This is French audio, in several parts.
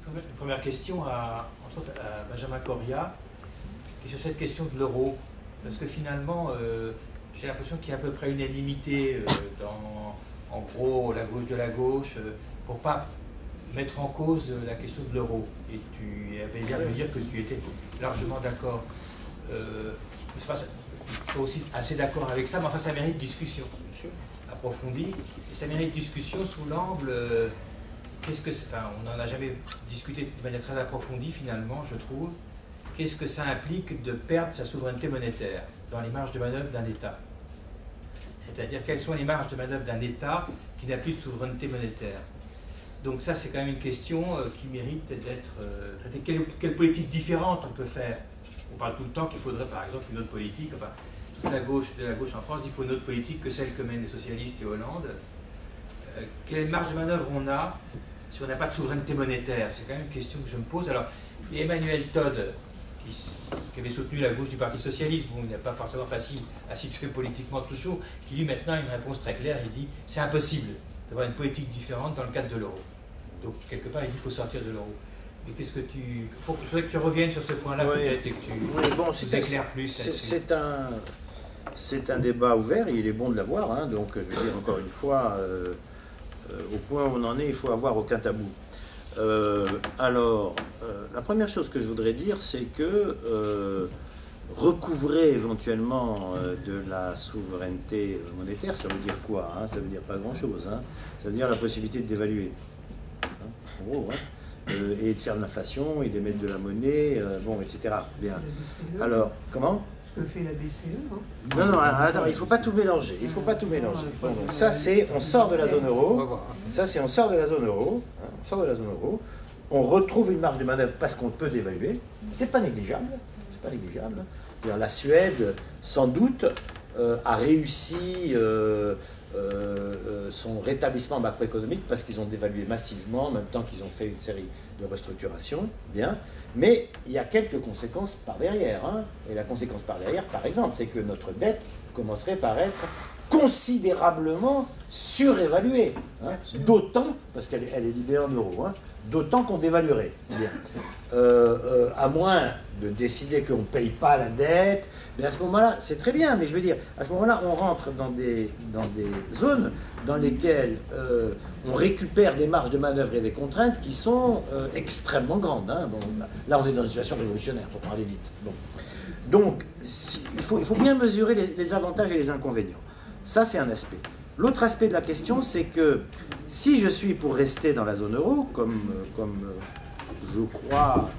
une première question entre autres, à Benjamin Correa, qui est sur cette question de l'euro. Parce que finalement, j'ai l'impression qu'il y a à peu près unanimité en gros, la gauche de la gauche, pour ne pas mettre en cause la question de l'euro. Et tu avais l'air de dire que tu étais largement d'accord. Je suis aussi assez d'accord avec ça, mais enfin ça mérite discussion approfondie. Et ça mérite discussion sous l'angle, qu'est-ce que enfin, on n'en a jamais discuté de manière très approfondie finalement, je trouve. Qu'est-ce que ça implique de perdre sa souveraineté monétaire dans les marges de manœuvre d'un État? C'est-à-dire quelles sont les marges de manœuvre d'un État qui n'a plus de souveraineté monétaire? Donc ça, c'est quand même une question qui mérite d'être traitée. Quelle politique différente on peut faire? On parle tout le temps qu'il faudrait, par exemple, une autre politique. Enfin, de la gauche en France dit qu'il faut une autre politique que celle que mènent les socialistes et Hollande. Quelle marge de manœuvre on a si on n'a pas de souveraineté monétaire? C'est quand même une question que je me pose. Alors, il y a Emmanuel Todd, qui avait soutenu la gauche du Parti Socialiste, bon, il n'est pas forcément facile à situer politiquement toujours, qui lui maintenant a une réponse très claire, il dit c'est impossible d'avoir une politique différente dans le cadre de l'euro. Donc quelque part il dit qu'il faut sortir de l'euro. Mais qu'est-ce que tu... Je voudrais que tu reviennes sur ce point-là peut-être et que tu éclaires plus. C'est un débat ouvert et il est bon de l'avoir, hein, donc je veux dire encore une fois, au point où on en est, il faut avoir aucun tabou. La première chose que je voudrais dire, c'est que recouvrer éventuellement de la souveraineté monétaire, ça veut dire quoi, hein? Ça veut dire pas grand-chose. Hein? Ça veut dire la possibilité de dévaluer, hein, en gros, hein? Et de faire de l'inflation et d'émettre de la monnaie, bon, etc. Bien. Alors, comment? Ce que fait la BCE, hein? Non, attends, il ne faut pas tout mélanger. Il faut pas tout mélanger. Bon, donc ça, c'est on sort de la zone euro. Ça, c'est on sort de la zone euro. Hein, on sort de la zone euro. On retrouve une marge de manœuvre parce qu'on peut dévaluer. C'est pas négligeable. C'est pas négligeable. La Suède, sans doute, a réussi son rétablissement macroéconomique parce qu'ils ont dévalué massivement en même temps qu'ils ont fait une série de restructurations, bien, mais il y a quelques conséquences par derrière, hein. Et la conséquence par derrière, par exemple, c'est que notre dette commencerait par être considérablement surévaluée, hein, d'autant, parce qu'elle est libellée en euros, hein, d'autant qu'on dévaluerait. Bien. À moins de décider qu'on ne paye pas la dette, mais à ce moment-là, c'est très bien, mais je veux dire, à ce moment-là, on rentre dans des zones dans lesquelles on récupère des marges de manœuvre et des contraintes qui sont extrêmement grandes. Hein. Bon, là, on est dans une situation révolutionnaire, pour parler vite. Bon. Donc, il faut bien mesurer les avantages et les inconvénients. Ça, c'est un aspect. L'autre aspect de la question, c'est que si je suis pour rester dans la zone euro, comme je crois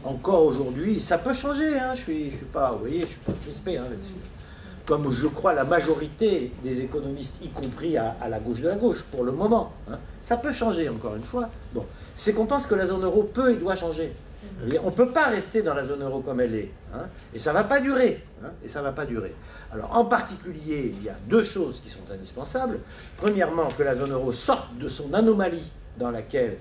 encore aujourd'hui, ça peut changer, hein, je suis pas, vous voyez, je suis pas crispé, hein, là-dessus. Comme je crois la majorité des économistes, y compris à la gauche de la gauche, pour le moment, hein, ça peut changer, encore une fois. Bon, c'est qu'on pense que la zone euro peut et doit changer. On ne peut pas rester dans la zone euro comme elle est, hein, et ça ne va pas durer. Hein, et ça va pas durer. Alors, en particulier, il y a deux choses qui sont indispensables. Premièrement, que la zone euro sorte de son anomalie dans laquelle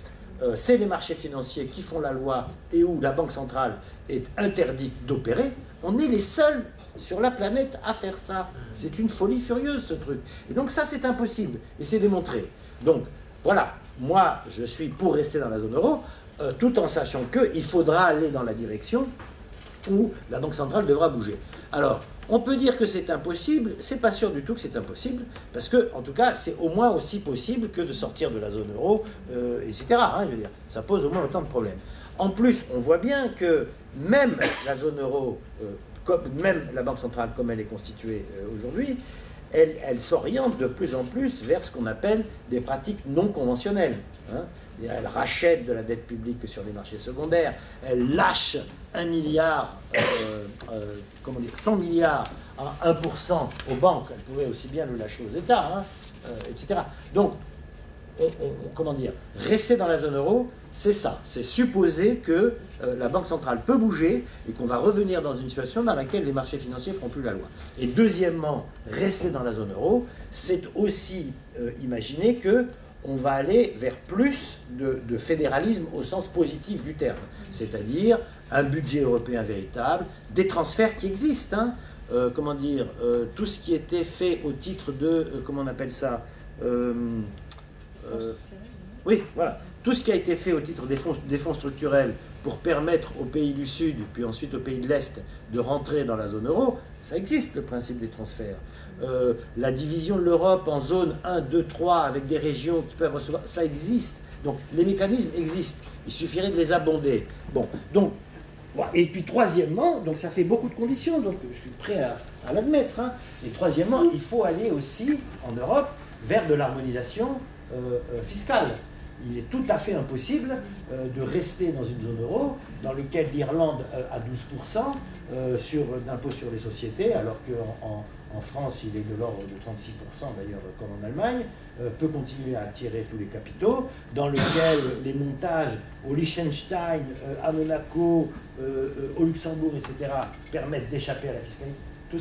c'est les marchés financiers qui font la loi et où la Banque centrale est interdite d'opérer. On est les seuls sur la planète à faire ça. C'est une folie furieuse, ce truc. Et donc ça, c'est impossible. Et c'est démontré. Donc, voilà. Moi, je suis pour rester dans la zone euro, tout en sachant qu'il faudra aller dans la direction où la Banque centrale devra bouger. Alors, on peut dire que c'est impossible, c'est pas sûr du tout que c'est impossible, parce que, en tout cas, c'est au moins aussi possible que de sortir de la zone euro, etc. Hein, je veux dire, ça pose au moins autant de problèmes. En plus, on voit bien que même la zone euro, même la Banque centrale comme elle est constituée aujourd'hui, elle s'oriente de plus en plus vers ce qu'on appelle des pratiques non conventionnelles. Hein. Elle rachète de la dette publique sur les marchés secondaires, elle lâche 1 milliard, 100 milliards à 1% aux banques, elle pouvait aussi bien le lâcher aux États, hein, etc. Donc, rester dans la zone euro, c'est ça, c'est supposer que la Banque centrale peut bouger et qu'on va revenir dans une situation dans laquelle les marchés financiers ne feront plus la loi. Et deuxièmement, rester dans la zone euro, c'est aussi imaginer que on va aller vers plus de fédéralisme au sens positif du terme, c'est-à-dire un budget européen véritable, des transferts qui existent, hein, tout ce qui était fait au titre de, comment on appelle ça, oui, voilà, tout ce qui a été fait au titre des fonds structurels pour permettre aux pays du Sud, puis ensuite aux pays de l'Est, de rentrer dans la zone euro, ça existe, le principe des transferts. La division de l'Europe en zone 1, 2, 3, avec des régions qui peuvent recevoir, ça existe. Donc les mécanismes existent. Il suffirait de les abonder. Bon, donc, voilà. Et puis troisièmement, donc ça fait beaucoup de conditions, donc je suis prêt à l'admettre. Hein. Et troisièmement, il faut aller aussi, en Europe, vers de l'harmonisation fiscale. Il est tout à fait impossible de rester dans une zone euro dans laquelle l'Irlande a 12% d'impôt sur les sociétés, alors qu'en France, il est de l'ordre de 36%, d'ailleurs, comme en Allemagne, peut continuer à attirer tous les capitaux, dans lequel les montages au Liechtenstein, à Monaco, au Luxembourg, etc., permettent d'échapper à la fiscalité. Tout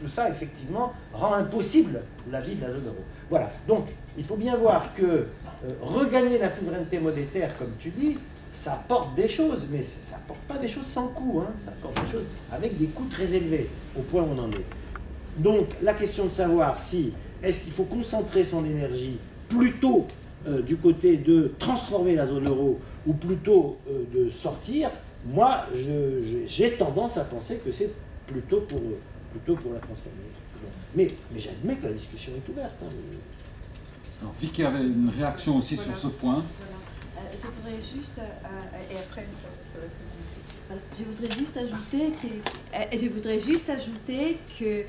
ça, effectivement, rend impossible la vie de la zone euro. Voilà. Donc, il faut bien voir que regagner la souveraineté monétaire, comme tu dis, ça apporte des choses, mais ça apporte pas des choses sans coût. Hein. Ça apporte des choses avec des coûts très élevés, au point où on en est. Donc, la question de savoir si est-ce qu'il faut concentrer son énergie plutôt du côté de transformer la zone euro ou plutôt de sortir, moi, j'ai tendance à penser que c'est plutôt pour la transformer. Mais j'admets que la discussion est ouverte. Hein. Alors, Vicky avait une réaction aussi sur ce point. Voilà. Je voudrais juste, et après je voudrais juste ajouter que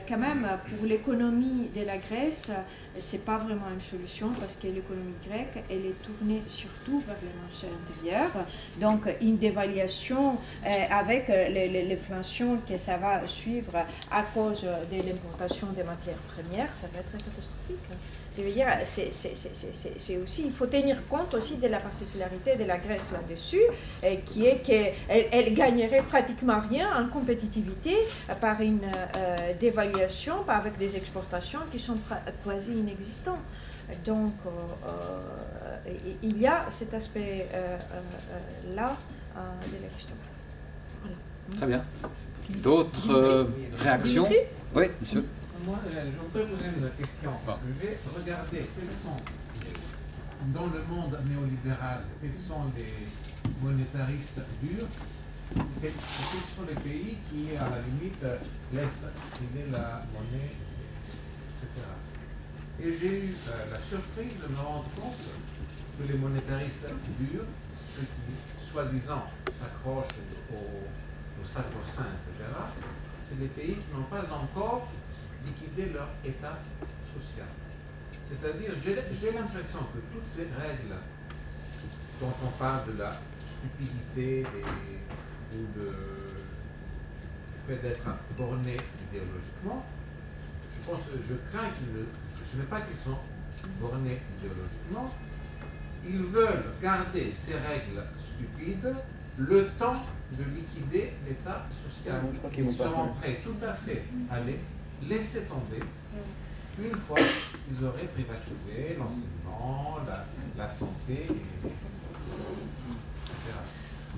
quand même pour l'économie de la Grèce, c'est pas vraiment une solution parce que l'économie grecque, elle est tournée surtout vers les marchés intérieurs. Donc une dévaluation avec l'inflation que ça va suivre à cause de l'importation des matières premières, ça va être catastrophique. Je veux dire, c'est aussi, il faut tenir compte aussi de la particularité de la Grèce là-dessus, qui est qu'elle gagnerait pratiquement rien en compétitivité par une dévaluation, avec des exportations qui sont quasi inexistantes. Donc, il y a cet aspect-là de la question. Voilà. Très bien. D'autres réactions? Oui, monsieur. Moi, je voudrais poser une question, parce que j'ai regardé quels sont, dans le monde néolibéral, quels sont les monétaristes durs, quels sont les pays qui, à la limite, laissent filer la monnaie, etc. Et j'ai eu la surprise de me rendre compte que les monétaristes durs, ceux qui, soi-disant, s'accrochent au sacro-saint, etc., c'est les pays qui n'ont pas encore liquider leur état social. C'est-à-dire, j'ai l'impression que toutes ces règles dont on parle de la stupidité ou du fait d'être borné idéologiquement, je crains que ce n'est pas qu'ils sont bornés idéologiquement, ils veulent garder ces règles stupides le temps de liquider l'état social. Ils seront prêts tout à fait à laisser tomber une fois qu'ils auraient privatisé l'enseignement, la santé, etc.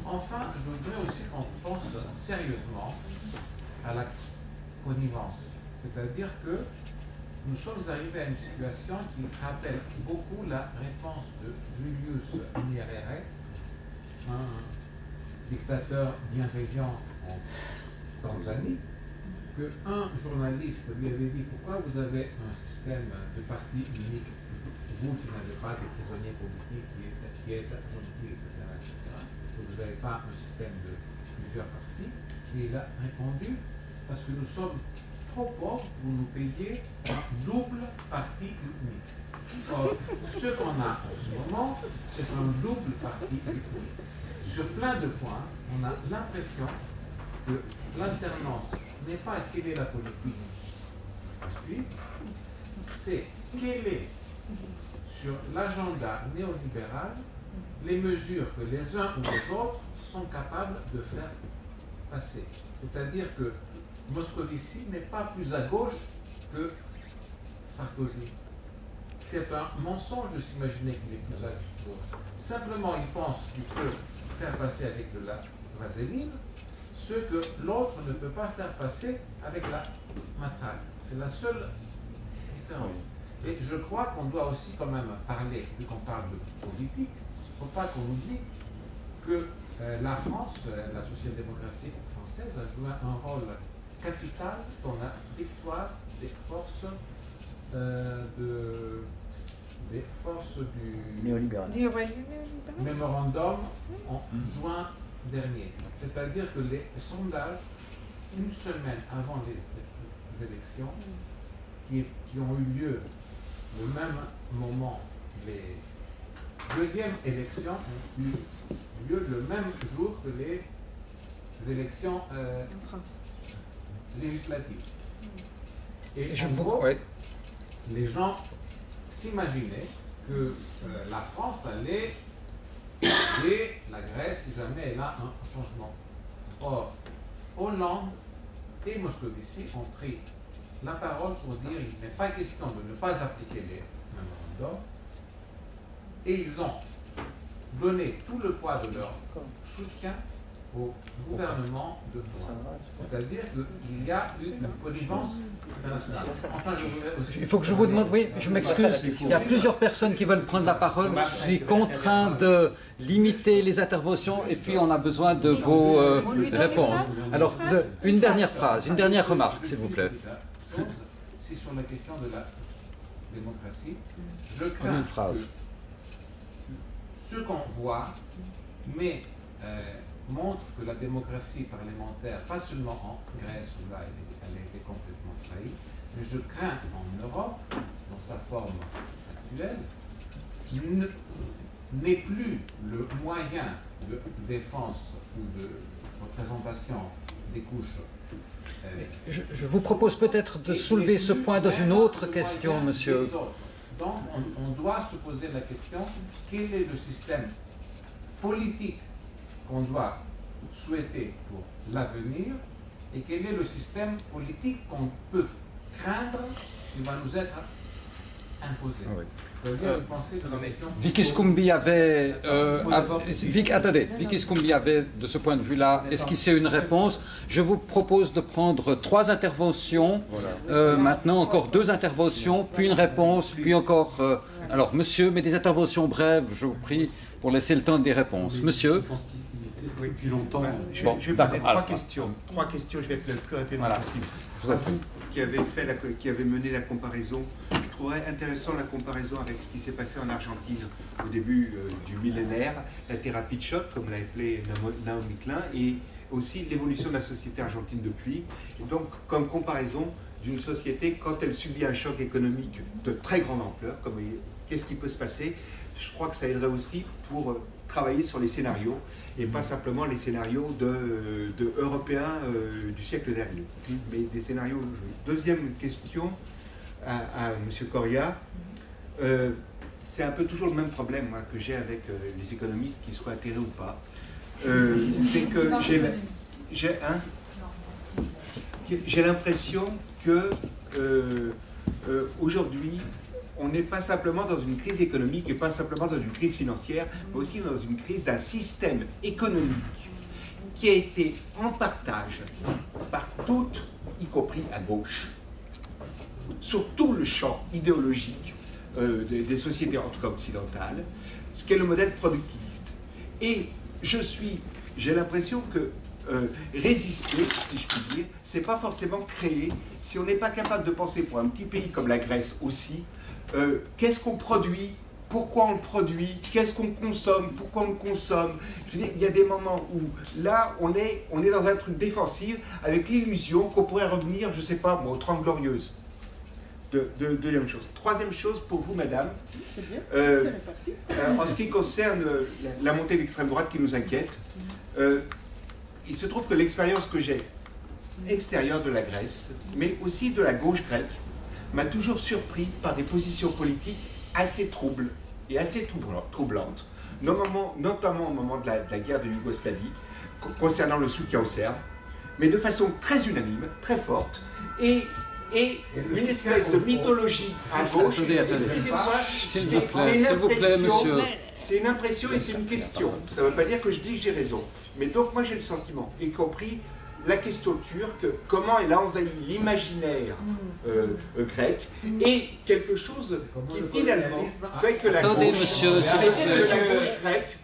Enfin, je voudrais aussi qu'on pense sérieusement à la connivence. C'est-à-dire que nous sommes arrivés à une situation qui rappelle beaucoup la réponse de Julius Nyerere, un dictateur bienveillant en Tanzanie, qu'un journaliste lui avait dit: pourquoi vous avez un système de parti unique, vous qui n'avez pas des prisonniers politiques qui êtes gentils, etc., que vous n'avez pas un système de plusieurs partis? Et il a répondu: parce que nous sommes trop pauvres pour nous payer un double parti unique. Or, ce qu'on a en ce moment, c'est un double parti unique. Sur plein de points, on a l'impression que l'alternance n'est pas quelle est la politique à suivre, c'est quelle est, sur l'agenda néolibéral, les mesures que les uns ou les autres sont capables de faire passer. C'est-à-dire que Moscovici n'est pas plus à gauche que Sarkozy. C'est un mensonge de s'imaginer qu'il est plus à gauche. Simplement, il pense qu'il peut faire passer avec de la vaseline ce que l'autre ne peut pas faire passer avec la matraque. C'est la seule différence. Et je crois qu'on doit aussi quand même parler, vu qu'on parle de politique, il ne faut pas qu'on oublie que la France, la social-démocratie française, a joué un rôle capital dans la victoire des forces du Néolibéral. mémorandum en juin dernier. C'est-à-dire que les sondages, une semaine avant les élections, qui ont eu lieu au même moment, les deuxièmes élections ont eu lieu le même jour que les élections législatives. Et en gros, les gens s'imaginaient que la France allait aider la Grèce si jamais elle a un changement. Or, Hollande et Moscovici ont pris la parole pour dire qu'il n'est pas question de ne pas appliquer les mémorandums, et ils ont donné tout le poids de leur soutien au gouvernement de droite. C'est-à-dire qu'il y a une connivence internationale. Enfin, je voulais aussi... Il faut que je vous demande, oui, je m'excuse, il y a plusieurs personnes qui veulent prendre la parole. Je suis contraint de limiter les interventions et puis on a besoin de vos réponses. Alors, une dernière phrase, une dernière remarque, s'il vous plaît. C'est sur la question de la démocratie. Je crains que ce qu'on voit, mais montre que la démocratie parlementaire, pas seulement en Grèce où là elle a été complètement trahie, mais je crains en Europe, dans sa forme actuelle, qu'il n'ait plus le moyen de défense ou de représentation des couches. Je vous propose peut-être de soulever ce point dans une autre question, monsieur. Donc on doit se poser la question, quel est le système politique qu'on doit souhaiter pour l'avenir et quel est le système politique qu'on peut craindre qui va nous être imposé. Oui. C'est-à-dire penser que la question... Vicky Scumbi avait, Vicky Scumbi avait, de ce point de vue-là, esquissé une réponse. Je vous propose de prendre 3 interventions, maintenant encore 2 interventions, puis une réponse, puis encore... alors, monsieur, mais des interventions brèves, je vous prie, pour laisser le temps des réponses. Monsieur. Oui, depuis longtemps. Je vais poser 3 questions. 3 questions, je vais être le plus rapidement possible. Vous qui avez mené la comparaison, je trouverais intéressant la comparaison avec ce qui s'est passé en Argentine au début du millénaire, la thérapie de choc, comme l'a appelé Naomi Klein, et aussi l'évolution de la société argentine depuis. Et donc, comme comparaison d'une société, quand elle subit un choc économique de très grande ampleur, qu'est-ce qui peut se passer? Je crois que ça aiderait aussi pour travailler sur les scénarios et pas simplement les scénarios de européens du siècle dernier, mais des scénarios aujourd'hui. Deuxième question à M. Coria. C'est un peu toujours le même problème moi, que j'ai avec les économistes, qu'ils soient atterrés ou pas. C'est que j'ai l'impression que aujourd'hui, on n'est pas simplement dans une crise économique et pas simplement dans une crise financière, mais aussi dans une crise d'un système économique qui a été en partage par toutes, y compris à gauche, sur tout le champ idéologique des sociétés, en tout cas occidentales, ce qu'est le modèle productiviste. Et j'ai l'impression que résister, si je puis dire, c'est pas forcément créer, si on n'est pas capable de penser pour un petit pays comme la Grèce aussi, qu'est-ce qu'on produit, pourquoi on le produit, qu'est-ce qu'on consomme, pourquoi on le consomme. Je veux dire, il y a des moments où là, on est dans un truc défensif avec l'illusion qu'on pourrait revenir, je ne sais pas, moi, aux 30 Glorieuses. Deuxième chose. Troisième chose pour vous, madame. C'est bien, c'est réparti. En ce qui concerne la montée de l'extrême droite qui nous inquiète, il se trouve que l'expérience que j'ai extérieure de la Grèce, mais aussi de la gauche grecque, m'a toujours surpris par des positions politiques assez troubles et assez troublantes, notamment au moment de la guerre de Yougoslavie, concernant le soutien aux Serbes, mais de façon très unanime, très forte, et une espèce de mythologie à gauche. S'il vous plaît, monsieur. C'est une impression et c'est une question. Ça ne veut pas dire que je dis que j'ai raison. Mais donc moi j'ai le sentiment, y compris la question turque, comment elle a envahi l'imaginaire grec, et quelque chose qui finalement fait que la Attendez, gauche, monsieur, la gauche grecque,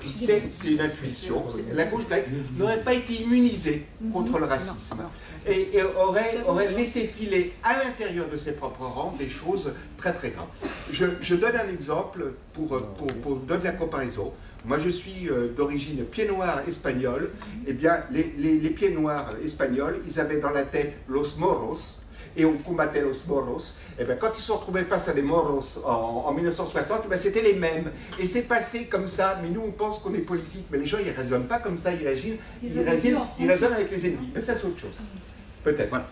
c'est une intuition, la gauche grecque n'aurait pas été immunisée contre le racisme et aurait laissé filer à l'intérieur de ses propres rangs des choses très très graves. Je donne un exemple pour donner la comparaison. Moi, je suis d'origine pied-noir espagnol. Eh bien, les pieds-noirs espagnols, ils avaient dans la tête los moros, et on combattait los moros. Eh bien, quand ils se sont retrouvés face à des moros en 1960, eh bien, c'était les mêmes. Et c'est passé comme ça. Mais nous, on pense qu'on est politique. Mais les gens, ils ne raisonnent pas comme ça. Ils raisonnent avec les ennemis. Mais ça, c'est autre chose. Peut-être. Voilà.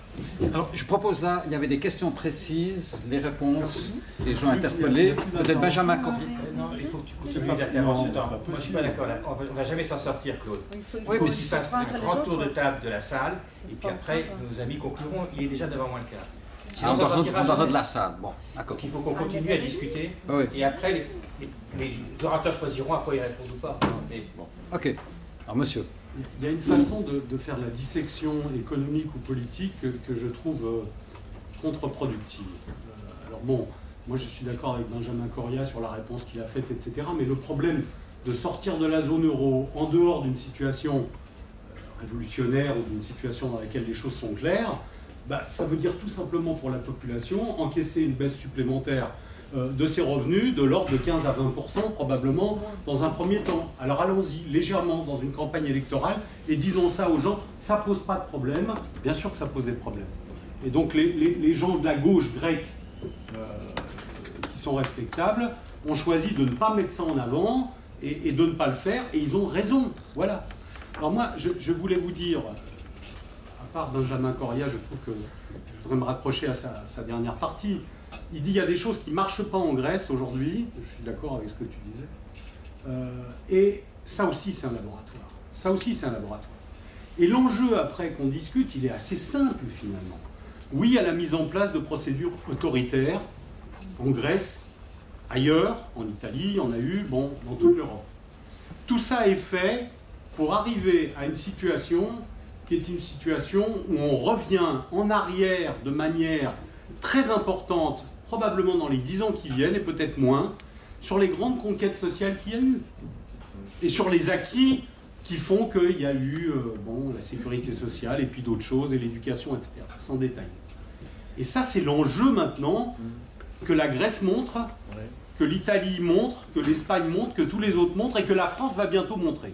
Alors, je propose là, il y avait des questions précises, les réponses, les gens interpellés. Peut-être Benjamin Corbier. Non, il faut que tu continues les interventions. Moi, je ne suis pas d'accord. On ne va jamais s'en sortir, Claude. Il faut que tu fasses un grand tour de table de la salle. Et puis après, nos amis concluront. Il est déjà devant moins le quart. On doit rendre la salle. Bon, d'accord. Donc il faut qu'on continue à discuter. Oui. Et après, les orateurs choisiront à quoi ils répondent ou pas. Mais bon. Ok. Alors, monsieur. Il y a une façon de faire la dissection économique ou politique que je trouve contre-productive. Alors bon, moi je suis d'accord avec Benjamin Corbier sur la réponse qu'il a faite, etc. Mais le problème de sortir de la zone euro en dehors d'une situation révolutionnaire ou d'une situation dans laquelle les choses sont claires, ça veut dire tout simplement pour la population encaisser une baisse supplémentaire de ses revenus de l'ordre de 15 à 20% probablement dans un premier temps. Alors allons-y légèrement dans une campagne électorale et disons ça aux gens, ça pose pas de problème. Bien sûr que ça pose des problèmes. Et donc les gens de la gauche grecque qui sont respectables ont choisi de ne pas mettre ça en avant et de ne pas le faire, et ils ont raison. Voilà. Alors moi, je voulais vous dire, à part Benjamin Corbier, je trouve que je voudrais me raccrocher à sa dernière partie. Il dit qu'il y a des choses qui ne marchent pas en Grèce aujourd'hui, je suis d'accord avec ce que tu disais, et ça aussi c'est un laboratoire. Ça aussi c'est un laboratoire. Et l'enjeu après qu'on discute, il est assez simple finalement. Oui à la mise en place de procédures autoritaires en Grèce, ailleurs, en Italie, on a eu, bon, dans toute l'Europe. Tout ça est fait pour arriver à une situation qui est une situation où on revient en arrière de manière très importante, probablement dans les 10 ans qui viennent, et peut-être moins, sur les grandes conquêtes sociales qu'il y a eu. Et sur les acquis qui font qu'il y a eu la sécurité sociale, et puis d'autres choses, et l'éducation, etc. Sans détail. Et ça, c'est l'enjeu maintenant que la Grèce montre, que l'Italie montre, que l'Espagne montre, que tous les autres montrent, et que la France va bientôt montrer.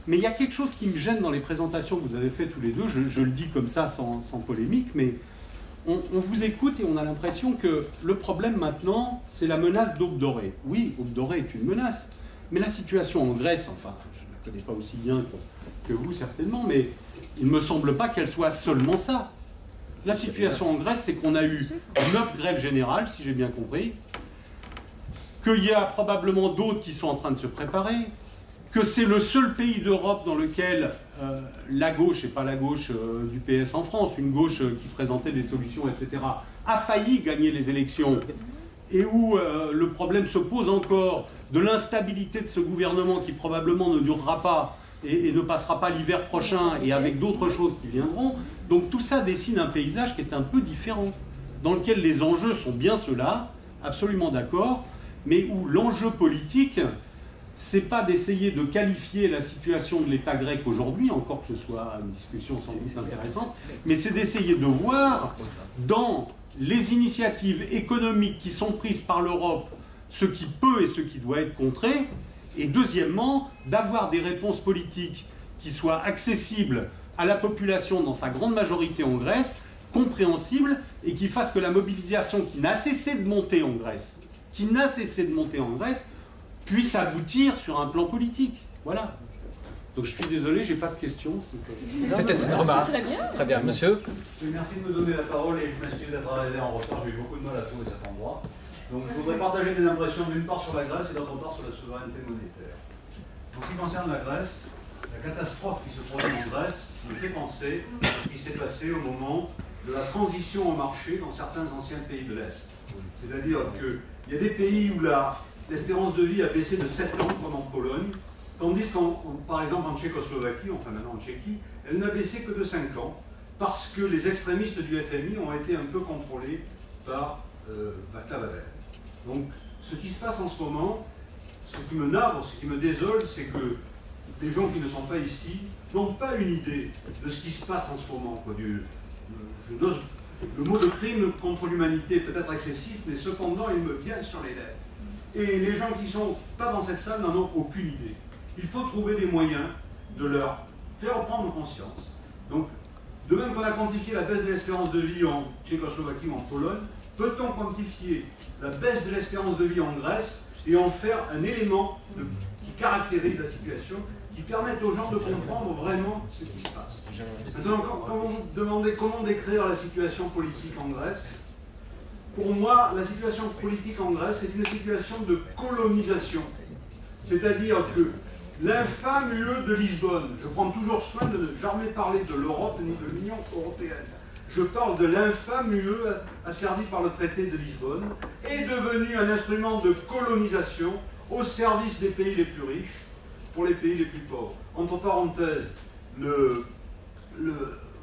Mais il y a quelque chose qui me gêne dans les présentations que vous avez faites tous les deux, je le dis comme ça sans polémique, mais on vous écoute et on a l'impression que le problème maintenant, c'est la menace d'Aube dorée. Oui, Aube dorée est une menace, mais la situation en Grèce, enfin, je ne la connais pas aussi bien que vous certainement, mais il ne me semble pas qu'elle soit seulement ça. La situation en Grèce, c'est qu'on a eu 9 grèves générales, si j'ai bien compris, qu'il y a probablement d'autres qui sont en train de se préparer, que c'est le seul pays d'Europe dans lequel la gauche, et pas la gauche du PS en France, une gauche qui présentait des solutions, etc., a failli gagner les élections, et où le problème se pose encore de l'instabilité de ce gouvernement qui probablement ne durera pas et ne passera pas l'hiver prochain, et avec d'autres choses qui viendront. Donc tout ça dessine un paysage qui est un peu différent, dans lequel les enjeux sont bien ceux-là, absolument d'accord, mais où l'enjeu politique, c'est pas d'essayer de qualifier la situation de l'État grec aujourd'hui, encore que ce soit une discussion sans doute intéressante, mais c'est d'essayer de voir dans les initiatives économiques qui sont prises par l'Europe ce qui peut et ce qui doit être contré, et deuxièmement, d'avoir des réponses politiques qui soient accessibles à la population dans sa grande majorité en Grèce, compréhensibles, et qui fassent que la mobilisation qui n'a cessé de monter en Grèce, puisse aboutir sur un plan politique. Voilà. Donc je suis désolé, j'ai pas de questions. C'était une remarque. Très bien, monsieur. Merci de me donner la parole et je m'excuse d'être arrivé en retard, j'ai eu beaucoup de mal à trouver cet endroit. Donc je voudrais partager des impressions d'une part sur la Grèce et d'autre part sur la souveraineté monétaire. En ce qui concerne la Grèce, la catastrophe qui se produit en Grèce me fait penser à ce qui s'est passé au moment de la transition au marché dans certains anciens pays de l'Est. C'est-à-dire qu'il y a des pays où l'espérance de vie a baissé de 7 ans, comme en Pologne, tandis par exemple en Tchécoslovaquie, enfin maintenant en Tchéquie, Elle n'a baissé que de 5 ans, parce que les extrémistes du FMI ont été un peu contrôlés par Václav Havel. Donc, ce qui se passe en ce moment, ce qui me navre, ce qui me désole, c'est que les gens qui ne sont pas ici n'ont pas une idée de ce qui se passe en ce moment. Le mot de crime contre l'humanité est peut-être excessif, mais cependant, il me vient sur les lèvres. Et les gens qui ne sont pas dans cette salle n'en ont aucune idée. Il faut trouver des moyens de leur faire prendre conscience. Donc, de même qu'on a quantifié la baisse de l'espérance de vie en Tchécoslovaquie ou en Pologne, peut-on quantifier la baisse de l'espérance de vie en Grèce et en faire un élément qui caractérise la situation, qui permette aux gens de comprendre vraiment ce qui se passe. Maintenant, quand vous vous demandez comment décrire la situation politique en Grèce, pour moi, la situation politique en Grèce est une situation de colonisation. C'est-à-dire que l'infâme UE de Lisbonne, je prends toujours soin de ne jamais parler de l'Europe ni de l'Union européenne, je parle de l'infâme UE asservie par le traité de Lisbonne, est devenu un instrument de colonisation au service des pays les plus riches pour les pays les plus pauvres. Entre parenthèses,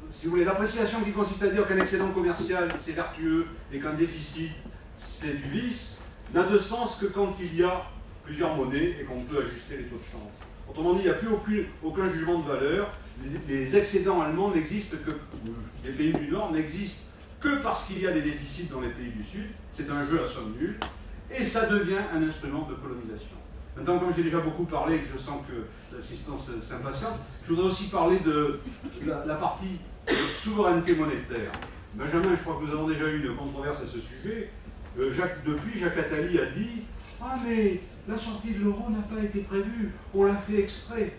si vous voulez, l'appréciation qui consiste à dire qu'un excédent commercial c'est vertueux et qu'un déficit c'est du vice, n'a de sens que quand il y a plusieurs monnaies et qu'on peut ajuster les taux de change. Autrement dit, il n'y a plus aucun jugement de valeur. Les excédents allemands n'existent que, les pays du Nord n'existent que parce qu'il y a des déficits dans les pays du Sud. C'est un jeu à somme nulle. Et ça devient un instrument de colonisation. Maintenant, comme j'ai déjà beaucoup parlé et que je sens que l'assistance s'impatiente, je voudrais aussi parler de la partie souveraineté monétaire. Benjamin, je crois que nous avons déjà eu une controverse à ce sujet. Depuis, Jacques Attali a dit « Ah, mais la sortie de l'euro n'a pas été prévue, on l'a fait exprès. »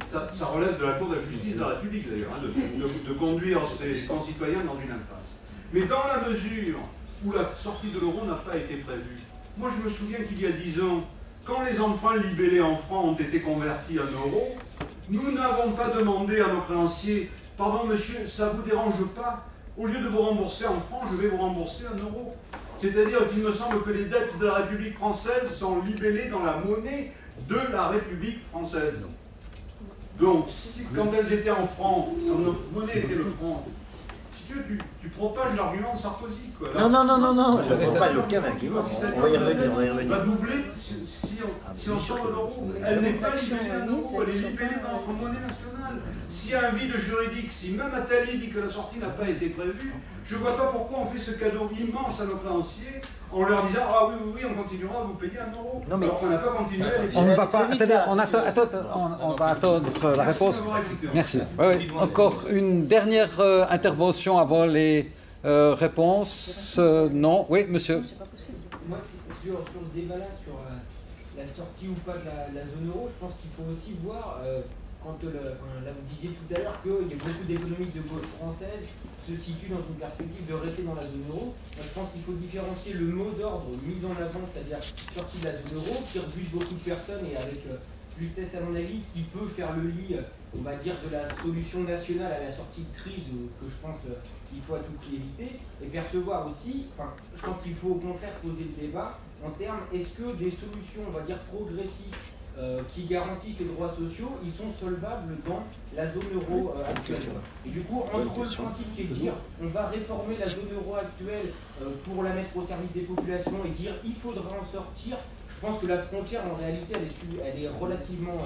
Ça relève de la Cour de la justice de la République, d'ailleurs, de conduire ses concitoyens dans une impasse. Mais dans la mesure où la sortie de l'euro n'a pas été prévue, moi je me souviens qu'il y a 10 ans, quand les emprunts libellés en francs ont été convertis en euros, nous n'avons pas demandé à nos créanciers « Pardon monsieur, ça ne vous dérange pas? Au lieu de vous rembourser en francs, je vais vous rembourser en euros. » C'est-à-dire qu'il me semble que les dettes de la République française sont libellées dans la monnaie de la République française. Donc, quand elles étaient en francs, quand notre monnaie était le franc, si tu propages l'argument de Sarkozy, quoi. Non, je ne propage aucun argument. On va y revenir, va doubler si on sort de l'euro. Elle n'est pas libellée en euros, elle est libellée dans notre monnaie nationale. S'il y a un vide juridique, si même Attali dit que la sortie n'a pas été prévue, je ne vois pas pourquoi on fait ce cadeau immense à nos créanciers en leur disant « Ah oui, on continuera à vous payer un euro ». Alors qu'on n'a pas continué à les On ne va pas... Attendez, on va attendre la réponse. Merci. Oui. Encore une dernière intervention avant les réponses. Non. Oui, monsieur. Moi, sur ce débat-là, sur la sortie ou pas de la zone euro, je pense qu'il faut aussi voir... Quand là vous disiez tout à l'heure qu'il y a beaucoup d'économistes de gauche française se situent dans une perspective de rester dans la zone euro. Moi, je pense qu'il faut différencier le mot d'ordre mis en avant, c'est-à-dire sortie de la zone euro, qui rebute beaucoup de personnes et avec justesse à mon avis, qui peut faire le lit, on va dire, de la solution nationale à la sortie de crise que je pense qu'il faut à tout prix éviter, et percevoir aussi, je pense qu'il faut au contraire poser le débat en termes, est-ce que des solutions, on va dire, progressistes, qui garantissent les droits sociaux, ils sont solvables dans la zone euro actuelle. Et du coup, entre le principe qui est de dire on va réformer la zone euro actuelle pour la mettre au service des populations et dire il faudra en sortir, je pense que la frontière en réalité elle est relativement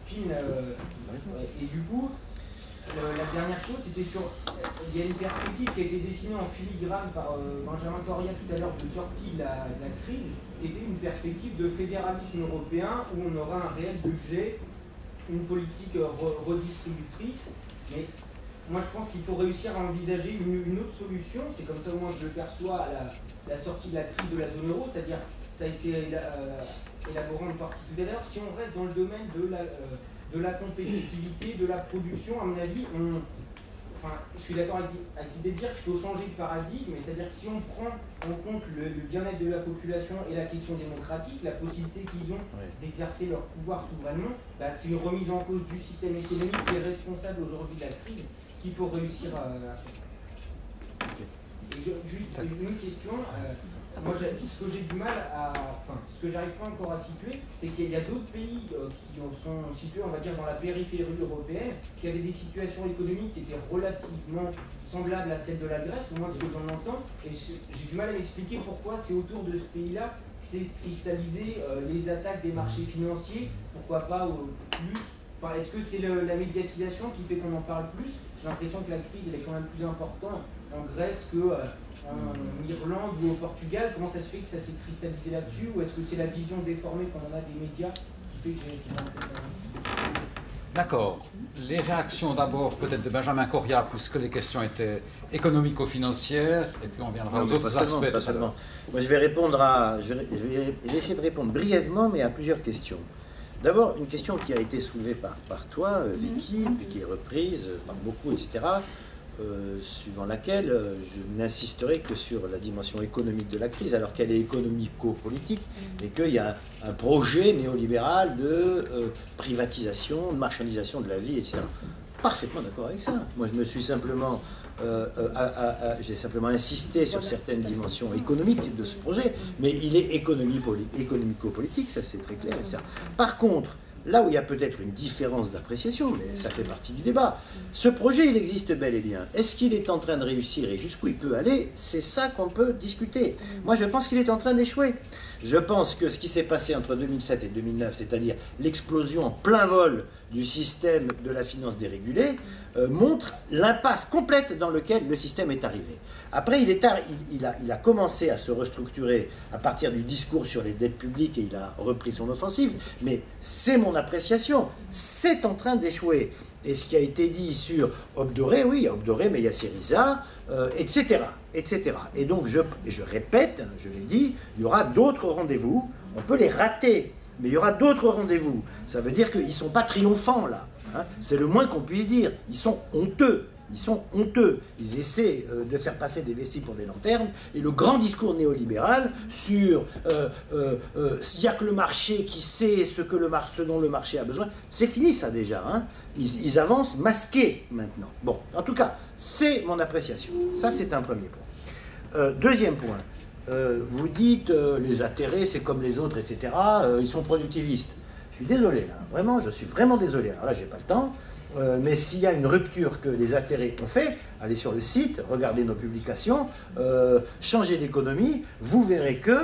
fine. Et du coup, la dernière chose, c'était sur... Il y a une perspective qui a été dessinée en filigrane par Benjamin Correa tout à l'heure de sortie de la crise, qui était une perspective de fédéralisme européen où on aura un réel budget, une politique redistributrice. Mais moi je pense qu'il faut réussir à envisager une autre solution, c'est comme ça au moins que je le perçois à la sortie de la crise de la zone euro, c'est-à-dire ça a été élaboré en partie tout à l'heure, si on reste dans le domaine de la compétitivité, de la production, à mon avis, je suis d'accord avec l'idée de dire qu'il faut changer de paradigme, c'est-à-dire que si on prend en compte le bien-être de la population et la question démocratique, la possibilité qu'ils ont d'exercer leur pouvoir souverainement, c'est une remise en cause du système économique qui est responsable aujourd'hui de la crise qu'il faut réussir à faire. Et juste une question. moi, ce que j'ai du mal à... Enfin, ce que j'arrive pas encore à situer, c'est qu'il y a d'autres pays qui sont situés, on va dire, dans la périphérie européenne, qui avaient des situations économiques qui étaient relativement semblables à celles de la Grèce, au moins de ce que j'en entends, et j'ai du mal à m'expliquer pourquoi c'est autour de ce pays-là que s'est cristallisé les attaques des marchés financiers, pourquoi pas plus. Enfin, est-ce que c'est la médiatisation qui fait qu'on en parle plus? J'ai l'impression que la crise elle est quand même plus importante en Grèce qu'en Irlande ou au Portugal. Comment ça se fait que ça s'est cristallisé là-dessus? Ou est-ce que c'est la vision déformée qu'on en a des médias qui fait que j'ai cette impression? D'accord. Les réactions d'abord peut-être de Benjamin Correa, puisque les questions étaient économico-financières, et puis on viendra aux autres aspects. Pas seulement. Moi, je vais essayer de répondre brièvement, mais à plusieurs questions. D'abord, une question qui a été soulevée par toi, Vicky, puis qui est reprise par beaucoup, etc., suivant laquelle je n'insisterai que sur la dimension économique de la crise, alors qu'elle est économico-politique, et qu'il y a un projet néolibéral de privatisation, de marchandisation de la vie, etc. Parfaitement d'accord avec ça. Moi, je me suis simplement... j'ai simplement insisté sur certaines dimensions économiques de ce projet, mais il est économico-politique, ça c'est très clair, etc. Par contre, là où il y a peut-être une différence d'appréciation, mais ça fait partie du débat, ce projet, il existe bel et bien. Est-ce qu'il est en train de réussir et jusqu'où il peut aller? C'est ça qu'on peut discuter. Moi, je pense qu'il est en train d'échouer. Je pense que ce qui s'est passé entre 2007 et 2009, c'est-à-dire l'explosion en plein vol du système de la finance dérégulée, montre l'impasse complète dans laquelle le système est arrivé. Après, il a commencé à se restructurer à partir du discours sur les dettes publiques et il a repris son offensive, mais c'est mon appréciation, c'est en train d'échouer. Et ce qui a été dit sur Obdoré, oui, il y a Obdoré, mais il y a Syriza, etc., etc. Et donc, je répète, je l'ai dit, il y aura d'autres rendez-vous, on peut les rater, mais il y aura d'autres rendez-vous. Ça veut dire qu'ils ne sont pas triomphants, là. Hein. C'est le moins qu'on puisse dire. Ils sont honteux. Ils sont honteux. Ils essaient de faire passer des vestiges pour des lanternes. Et le grand discours néolibéral sur s'il n'y a que le marché qui sait ce dont le marché a besoin, c'est fini ça déjà. Hein. Ils avancent masqués maintenant. Bon, en tout cas, c'est mon appréciation. Ça, c'est un premier point. Deuxième point. Vous dites les atterrés, c'est comme les autres, etc. Ils sont productivistes. Je suis désolé, là. Vraiment, je suis vraiment désolé. Alors là, j'ai pas le temps. Mais s'il y a une rupture que les atterrés ont fait, allez sur le site, regardez nos publications, changez d'économie, vous verrez que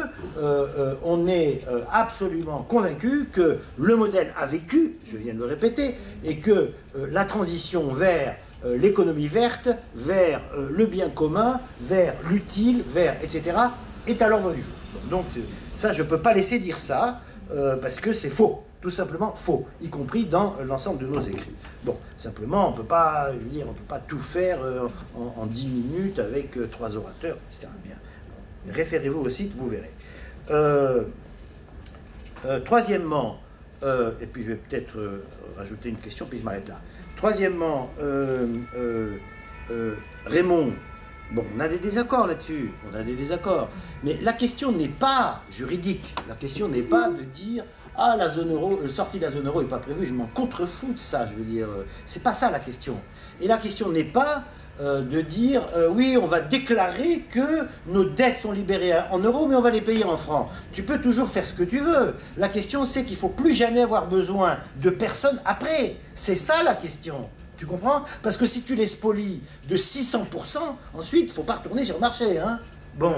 on est absolument convaincu que le modèle a vécu, je viens de le répéter, et que la transition vers l'économie verte, vers le bien commun, vers l'utile, vers etc., est à l'ordre du jour. Donc ça, je ne peux pas laisser dire ça, parce que c'est faux. Tout simplement faux, y compris dans l'ensemble de nos écrits. Bon, simplement, on ne peut pas tout faire en 10 minutes avec 3 orateurs, etc. Bien. Référez-vous au site, vous verrez. Troisièmement, et puis je vais peut-être rajouter une question, puis je m'arrête là. Troisièmement, Raymond, bon, on a des désaccords là-dessus, mais la question n'est pas juridique, la question n'est pas de dire « Ah, la zone euro, sortie de la zone euro n'est pas prévue, je m'en contrefous de ça », je veux dire, c'est pas ça la question. Et la question n'est pas de dire oui, on va déclarer que nos dettes sont libérées en euros, mais on va les payer en francs. Tu peux toujours faire ce que tu veux. La question, c'est qu'il ne faut plus jamais avoir besoin de personne après. C'est ça la question. Tu comprends? Parce que si tu les spolies de 600%, ensuite, il ne faut pas retourner sur le marché. Hein. Bon.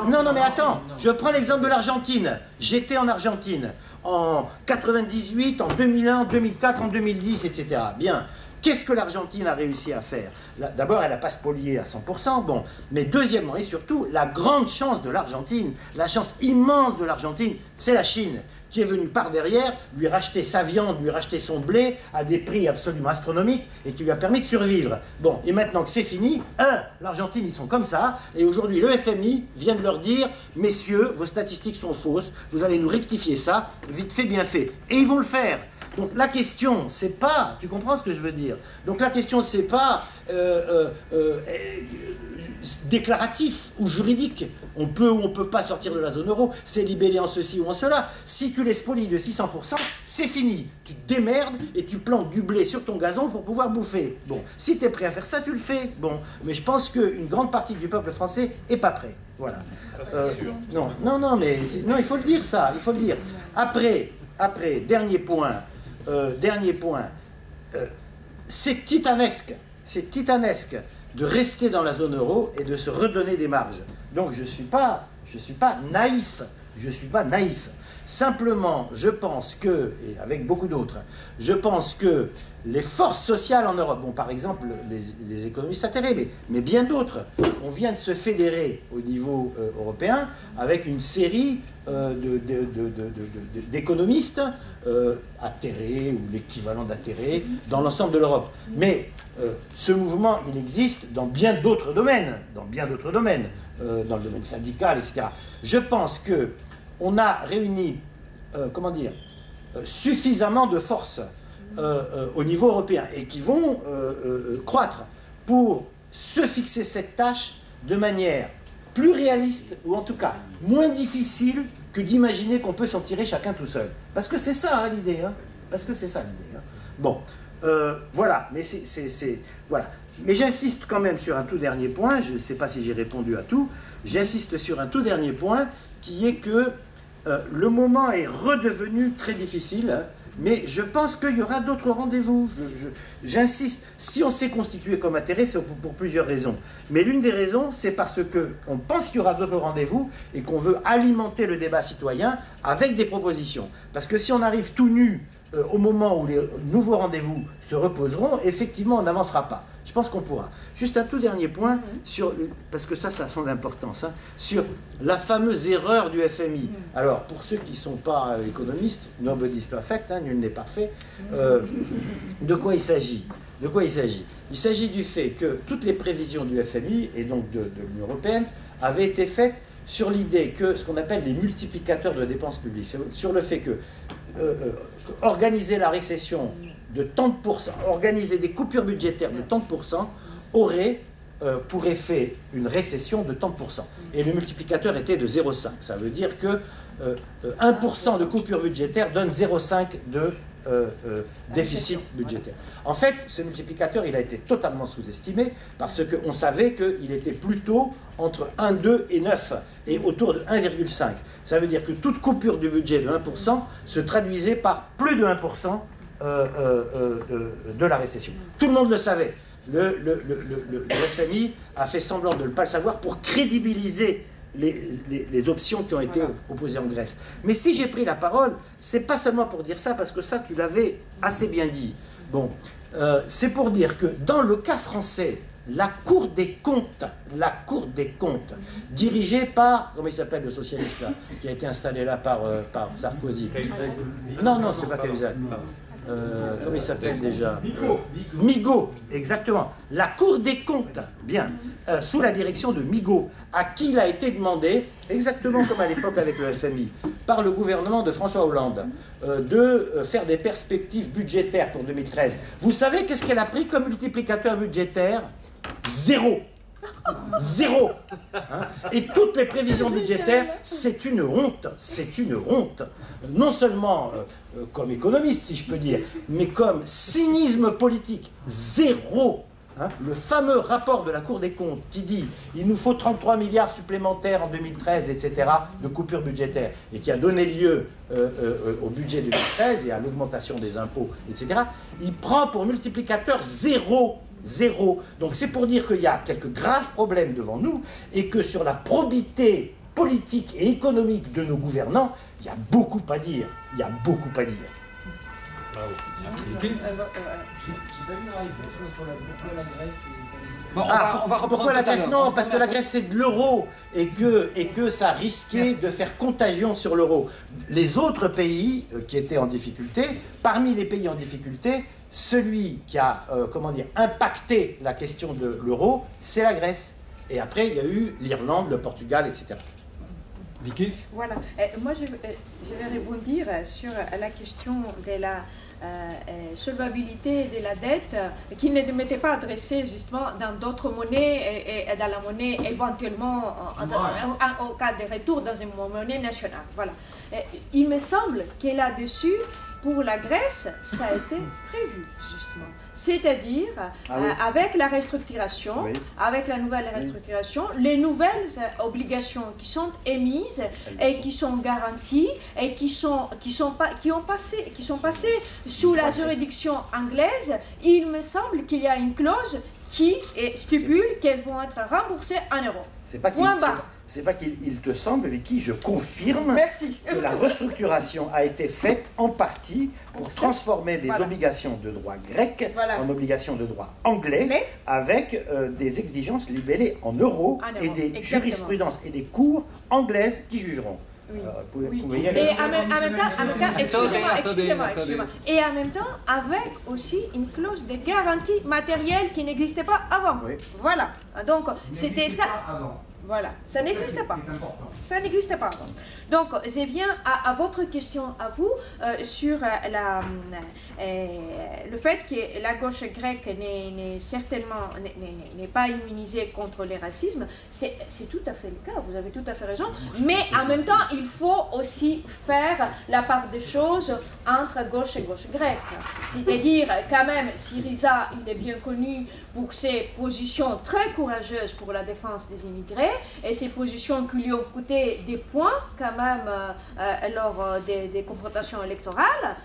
Non, mais attends, je prends l'exemple de l'Argentine. J'étais en Argentine en 98, en 2001, en 2004, en 2010, etc. Bien. Qu'est-ce que l'Argentine a réussi à faire? D'abord, elle n'a pas spolié à 100%, bon. Mais deuxièmement et surtout, la grande chance de l'Argentine, la chance immense de l'Argentine, c'est la Chine, qui est venue par derrière lui racheter sa viande, lui racheter son blé à des prix absolument astronomiques et qui lui a permis de survivre. Bon, et maintenant que c'est fini, l'Argentine, ils sont comme ça, et aujourd'hui, le FMI vient de leur dire, messieurs, vos statistiques sont fausses, vous allez nous rectifier ça, vite fait, bien fait. Et ils vont le faire. Donc la question, c'est pas, tu comprends ce que je veux dire? Donc la question, c'est pas déclaratif ou juridique. On peut ou on peut pas sortir de la zone euro, c'est libellé en ceci ou en cela. Si tu les spolies de 600%, c'est fini. Tu te démerdes et tu plantes du blé sur ton gazon pour pouvoir bouffer. Bon, si tu es prêt à faire ça, tu le fais. Bon, mais je pense qu'une grande partie du peuple français est pas prêt. Voilà. Non, mais non, il faut le dire ça, il faut le dire. Après, dernier point, c'est titanesque de rester dans la zone euro et de se redonner des marges. Donc je suis pas naïf. Simplement, je pense que, et avec beaucoup d'autres, je pense que les forces sociales en Europe, bon, par exemple, les économistes atterrés, mais bien d'autres, on vient de se fédérer au niveau européen avec une série d'économistes atterrés ou l'équivalent d'atterrés dans l'ensemble de l'Europe. Mais ce mouvement, il existe dans bien d'autres domaines, dans le domaine syndical, etc. Je pense que on a réuni, suffisamment de forces au niveau européen et qui vont croître pour se fixer cette tâche de manière plus réaliste ou en tout cas moins difficile que d'imaginer qu'on peut s'en tirer chacun tout seul. Parce que c'est ça l'idée. Bon, voilà, mais voilà. Mais j'insiste quand même sur un tout dernier point, je ne sais pas si j'ai répondu à tout, j'insiste sur un tout dernier point qui est que le moment est redevenu très difficile, mais je pense qu'il y aura d'autres rendez-vous. J'insiste, si on s'est constitué comme atterré, c'est pour plusieurs raisons. Mais l'une des raisons, c'est parce qu'on pense qu'il y aura d'autres rendez-vous et qu'on veut alimenter le débat citoyen avec des propositions. Parce que si on arrive tout nu au moment où les nouveaux rendez-vous se reposeront, effectivement, on n'avancera pas. Je pense qu'on pourra. Juste un tout dernier point, parce que ça a son importance, sur la fameuse erreur du FMI. Alors, pour ceux qui ne sont pas économistes, nobody's perfect, nul n'est parfait, de quoi il s'agit ? Il s'agit du fait que toutes les prévisions du FMI, et donc de l'Union européenne, avaient été faites sur l'idée que ce qu'on appelle les multiplicateurs de dépenses publiques, sur le fait que organiser la récession de tant de pourcents, organiser des coupures budgétaires de tant de pourcents, aurait pour effet une récession de tant de pourcents. Et le multiplicateur était de 0,5. Ça veut dire que 1% de coupure budgétaire donne 0,5 de déficit budgétaire. En fait, ce multiplicateur, il a été totalement sous-estimé parce qu'on savait qu'il était plutôt entre 1,2 et 9 et autour de 1,5. Ça veut dire que toute coupure du budget de 1% se traduisait par plus de 1% de la récession. Tout le monde le savait. Le FMI a fait semblant de ne pas le savoir pour crédibiliser les options qui ont été opposées en Grèce. Mais si j'ai pris la parole, c'est pas seulement pour dire ça, parce que ça, tu l'avais assez bien dit. Bon, c'est pour dire que dans le cas français, la Cour des comptes, dirigée par, comment il s'appelle le socialiste là, qui a été installé là par Sarkozy. Non, c'est pas Cahuzac. Comment il s'appelle déjà ? Migaud, exactement. La Cour des comptes, bien, sous la direction de Migaud, à qui il a été demandé, exactement comme à l'époque avec le FMI, par le gouvernement de François Hollande, de faire des perspectives budgétaires pour 2013. Vous savez qu'est-ce qu'elle a pris comme multiplicateur budgétaire ? Zéro. Et toutes les prévisions budgétaires, c'est une honte. Non seulement comme économiste, si je peux dire, mais comme cynisme politique. Zéro. Le fameux rapport de la Cour des comptes qui dit il nous faut 33 milliards supplémentaires en 2013, etc., de coupures budgétaires, et qui a donné lieu au budget 2013 et à l'augmentation des impôts, etc., il prend pour multiplicateur zéro. Donc c'est pour dire qu'il y a quelques graves problèmes devant nous et que sur la probité politique et économique de nos gouvernants, il y a beaucoup à dire. Bravo. J'ai pas vu la réponse sur pourquoi la Grèce Bon, on va pourquoi la Grèce ? Non, parce que la Grèce c'est de l'euro et que ça risquait de faire contagion sur l'euro. Les autres pays qui étaient en difficulté, parmi les pays en difficulté, celui qui a impacté la question de l'euro, c'est la Grèce. Et après, il y a eu l'Irlande, le Portugal, etc. Vicky? Voilà. Moi, je vais rebondir sur la question de la solvabilité de la dette qui ne m'était pas adressée justement dans d'autres monnaies et dans la monnaie éventuellement au cas de retour dans une monnaie nationale. Voilà. Il me semble que là-dessus, pour la Grèce, ça a été prévu, justement. C'est-à-dire, avec la restructuration, avec la nouvelle restructuration, les nouvelles obligations qui sont émises et qui sont garanties et qui sont passées sous la juridiction anglaise, il me semble qu'il y a une clause qui stipule qu'elles vont être remboursées en euros. C'est pas qu'il te semble, Vicky, je confirme Merci. que la restructuration a été faite en partie pour transformer des obligations de droit grec en obligations de droit anglais, avec des exigences libellées en euros et des jurisprudences et des cours anglaises qui jugeront. Oui. Alors, vous pouvez y aller. Et en même temps, excusez-moi. Et en même temps, avec aussi une clause de garantie matérielle qui n'existait pas avant. Oui. Voilà. Donc, c'était ça. Voilà, ça n'existait pas. Ça n'existait pas avant. Donc, je viens à votre question à vous sur le fait que la gauche grecque n'est pas immunisée contre le racisme. C'est tout à fait le cas, vous avez tout à fait raison. Mais en même temps, il faut aussi faire la part des choses entre gauche et gauche grecque. C'est-à-dire, quand même, Syriza, il est bien connu pour ses positions très courageuses pour la défense des immigrés, et ces positions qui lui ont coûté des points quand même lors des confrontations électorales,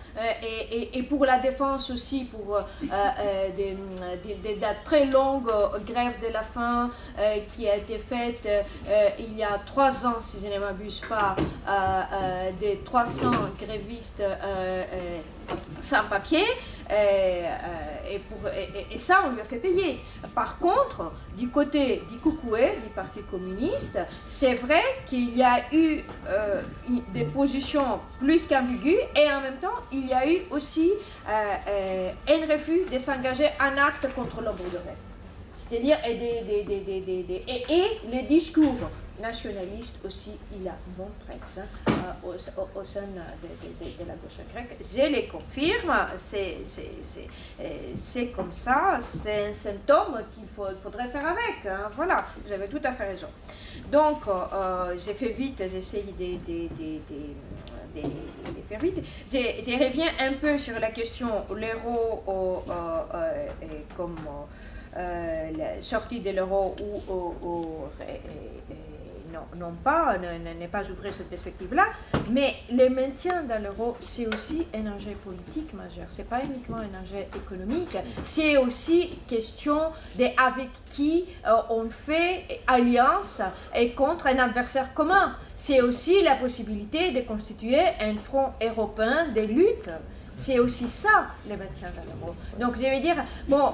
et pour la défense aussi pour de très longues grèves de la faim qui a été faite il y a 3 ans, si je ne m'abuse pas, des 300 grévistes sans papier, et ça on lui a fait payer. Par contre, du côté du Koukoué, du Parti communiste, c'est vrai qu'il y a eu des positions plus qu'ambiguës, et en même temps il y a eu aussi un refus de s'engager en acte contre le Bourgogne. C'est-à-dire, et les discours nationalistes aussi, il y a bon presse au sein de la gauche grecque. Je les confirme, c'est comme ça, c'est un symptôme qu'il faudrait faire avec. Hein, voilà, vous avez tout à fait raison. Donc, j'ai fait vite, j'essaye de faire vite. Je reviens un peu sur la question, l'euro comme la sortie de l'euro ou non pas, ne pas ouvrir cette perspective-là, mais le maintien dans l'euro, c'est aussi un enjeu politique majeur. Ce n'est pas uniquement un enjeu économique, c'est aussi question avec qui on fait alliance et contre un adversaire commun. C'est aussi la possibilité de constituer un front européen de lutte. C'est aussi ça, le maintien dans l'euro. Donc, je vais dire, bon,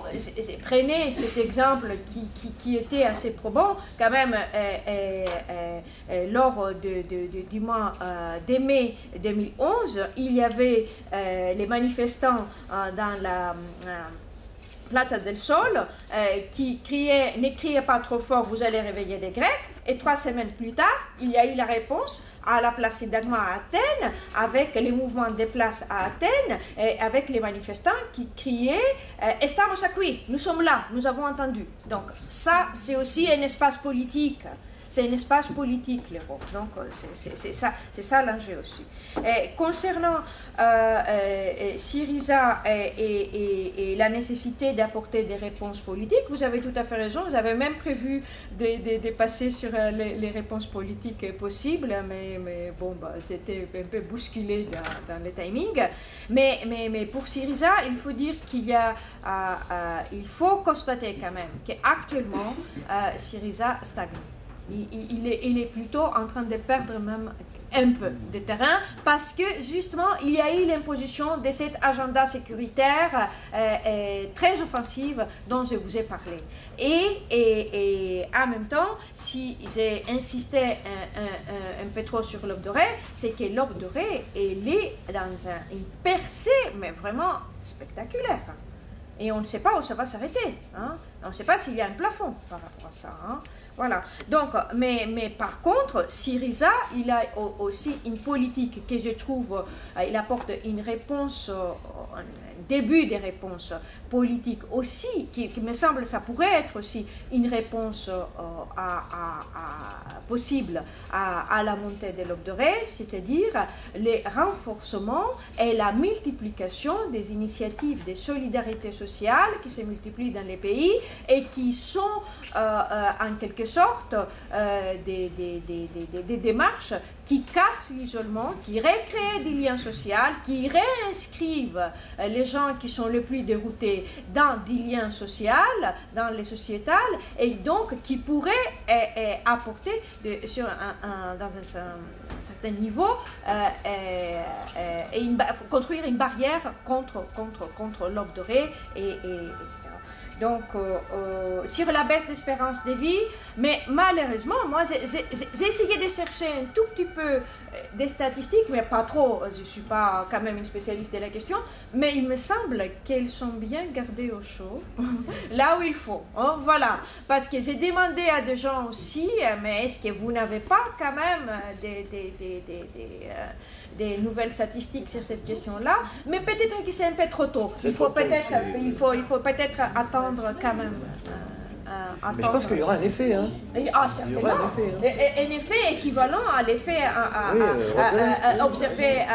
prenez cet exemple qui était assez probant, quand même, lors du mois de mai 2011, il y avait les manifestants dans la Plaza del Sol qui ne criaient pas trop fort, vous allez réveiller des Grecs. Et 3 semaines plus tard, il y a eu la réponse à la place Syntagma à Athènes, avec les mouvements des places à Athènes, et avec les manifestants qui criaient « Estamos aquí », nous sommes là, nous avons entendu. Donc ça, c'est aussi un espace politique. C'est un espace politique, l'euro. Donc, c'est ça l'enjeu aussi. Concernant Syriza et la nécessité d'apporter des réponses politiques, vous avez tout à fait raison. Vous avez même prévu de passer sur les réponses politiques possibles, mais bon, c'était un peu bousculé dans le timing. Mais pour Syriza, il faut dire il faut constater quand même qu'actuellement, Syriza stagne. Il est plutôt en train de perdre même un peu de terrain parce que justement il y a eu l'imposition de cet agenda sécuritaire très offensive dont je vous ai parlé. Et en même temps, si j'ai insisté un peu trop sur l'aube dorée, c'est que l'aube dorée elle est dans une percée mais vraiment spectaculaire. Et on ne sait pas où ça va s'arrêter. Hein. On ne sait pas s'il y a un plafond par rapport à ça. Hein. Voilà. Donc, mais par contre, Syriza, il a aussi une politique que je trouve, il apporte une réponse, un début de réponse politique aussi, qui me semble, ça pourrait être aussi une réponse possible à la montée de l'Obdoré, c'est-à-dire le renforcement et la multiplication des initiatives de solidarité sociale qui se multiplient dans les pays et qui sont en quelque sorte des démarches qui cassent l'isolement, qui recréent des liens sociaux, qui réinscrivent les gens qui sont les plus déroutés dans des liens sociaux, dans les sociétales, et donc qui pourraient apporter dans un certain niveau construire une barrière contre l'Obdoré etc. Donc, sur la baisse d'espérance de vie, mais malheureusement, moi, j'ai essayé de chercher un tout petit peu des statistiques, mais pas trop, je ne suis pas quand même une spécialiste de la question, mais il me semble qu'elles sont bien gardées au chaud, là où il faut, hein, voilà. Parce que j'ai demandé à des gens aussi, mais est-ce que vous n'avez pas quand même des nouvelles statistiques sur cette question-là, mais peut-être que c'est un peu trop tôt. Il faut peut-être attendre quand même. Mais je pense qu'il y aura un effet. Hein. Certainement. Un effet équivalent à l'effet observé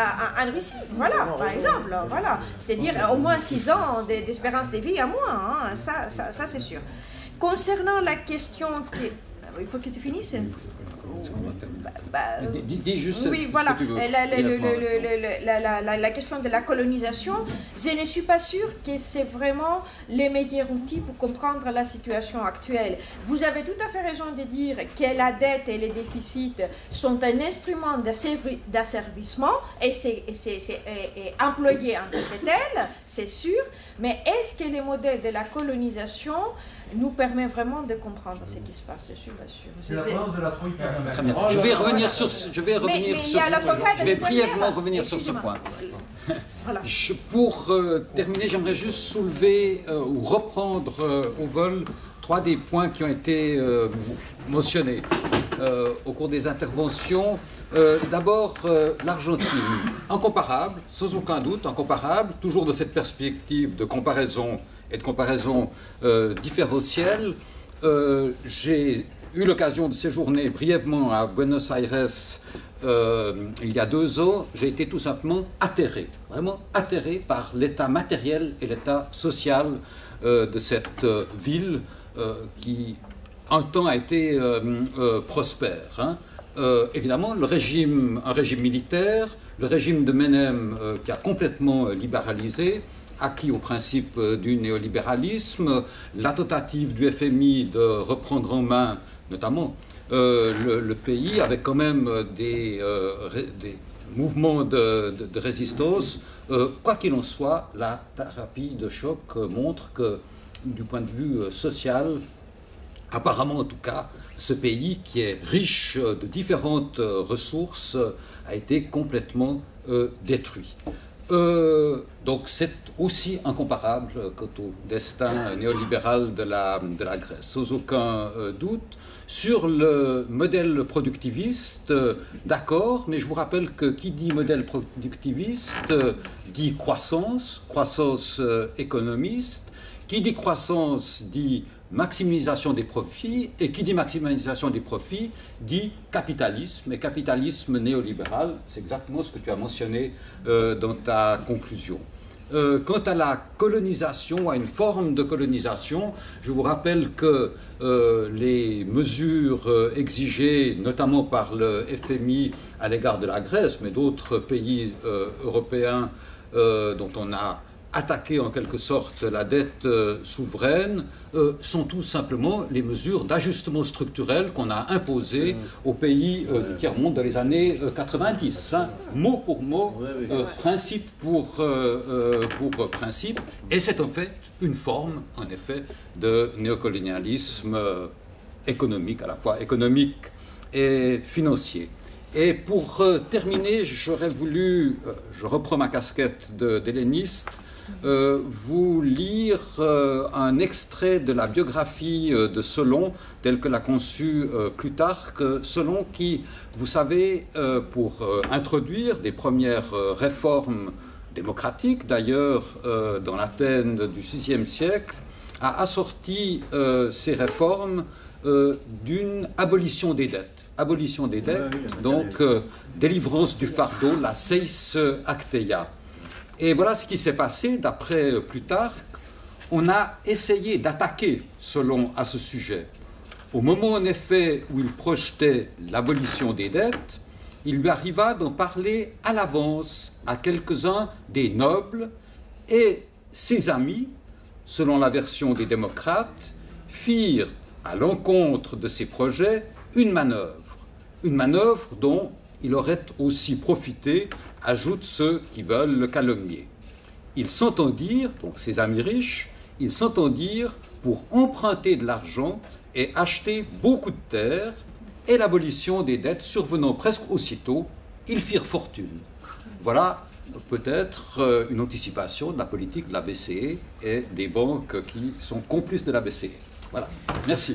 en Russie. Voilà, par exemple. Voilà. C'est-à-dire au moins 6 ans d'espérance de vie à moins. Hein. Ça c'est sûr. Concernant la question... Il faut que tu finisses. Dis juste oui, voilà. La question de la colonisation, je ne suis pas sûre que c'est vraiment les meilleurs outils pour comprendre la situation actuelle. Vous avez tout à fait raison de dire que la dette et les déficits sont un instrument d'asservissement et c'est employé en tant que tel, c'est sûr, mais est-ce que les modèles de la colonisation nous permet vraiment de comprendre ce qui se passe? Je suis pas sûre. C'est la présence de la troïka. Très bien. Je vais revenir sur brièvement revenir sur ce point. Voilà. Pour terminer, j'aimerais juste soulever ou reprendre au vol 3 des points qui ont été mentionnés au cours des interventions. D'abord, l'Argentine, incomparable, sans aucun doute, incomparable, toujours de cette perspective de comparaison et de comparaison différentielle. J'ai eu l'occasion de séjourner brièvement à Buenos Aires il y a 2 ans. J'ai été tout simplement atterré, vraiment atterré par l'état matériel et l'état social de cette ville qui un temps a été prospère. Hein. Évidemment, un régime militaire, le régime de Menem qui a complètement libéralisé, acquis au principe du néolibéralisme, la tentative du FMI de reprendre en main notamment le pays, avec quand même des mouvements de résistance. Quoi qu'il en soit, la thérapie de choc montre que, du point de vue social, apparemment en tout cas, ce pays qui est riche de différentes ressources a été complètement détruit. Donc c'est aussi incomparable quant au destin néolibéral de la Grèce, sans aucun doute. Sur le modèle productiviste, d'accord, mais je vous rappelle que qui dit modèle productiviste dit croissance économiste. Qui dit croissance dit maximisation des profits, et qui dit maximisation des profits dit capitalisme, et capitalisme néolibéral, c'est exactement ce que tu as mentionné dans ta conclusion. Quant à la colonisation, à une forme de colonisation, je vous rappelle que les mesures exigées, notamment par le FMI à l'égard de la Grèce, mais d'autres pays européens dont on a attaquer en quelque sorte la dette souveraine, sont tout simplement les mesures d'ajustement structurel qu'on a imposées aux pays du tiers-monde dans les années 90. Hein, mot pour mot, principe pour principe. Et c'est en fait une forme, en effet, de néocolonialisme économique, à la fois économique et financier. Et pour terminer, j'aurais voulu, je reprends ma casquette d'helléniste, vous lire un extrait de la biographie de Solon, telle que l'a conçue Plutarque. Solon qui, vous savez, pour introduire des premières réformes démocratiques, d'ailleurs, dans l'Athènes du VIe siècle, a assorti ces réformes d'une abolition des dettes. Abolition des dettes, donc délivrance du fardeau, la seis acteia. Et voilà ce qui s'est passé, d'après Plutarque. On a essayé d'attaquer Solon à ce sujet. Au moment, en effet, où il projetait l'abolition des dettes, il lui arriva d'en parler à l'avance à quelques-uns des nobles, et ses amis, selon la version des démocrates, firent à l'encontre de ses projets une manœuvre dont il aurait aussi profité, ajoutent ceux qui veulent le calomnier. Ils s'entendirent, donc ses amis riches, ils s'entendirent pour emprunter de l'argent et acheter beaucoup de terres, et l'abolition des dettes survenant presque aussitôt, ils firent fortune. Voilà peut-être une anticipation de la politique de la BCE et des banques qui sont complices de la BCE. Voilà. Merci.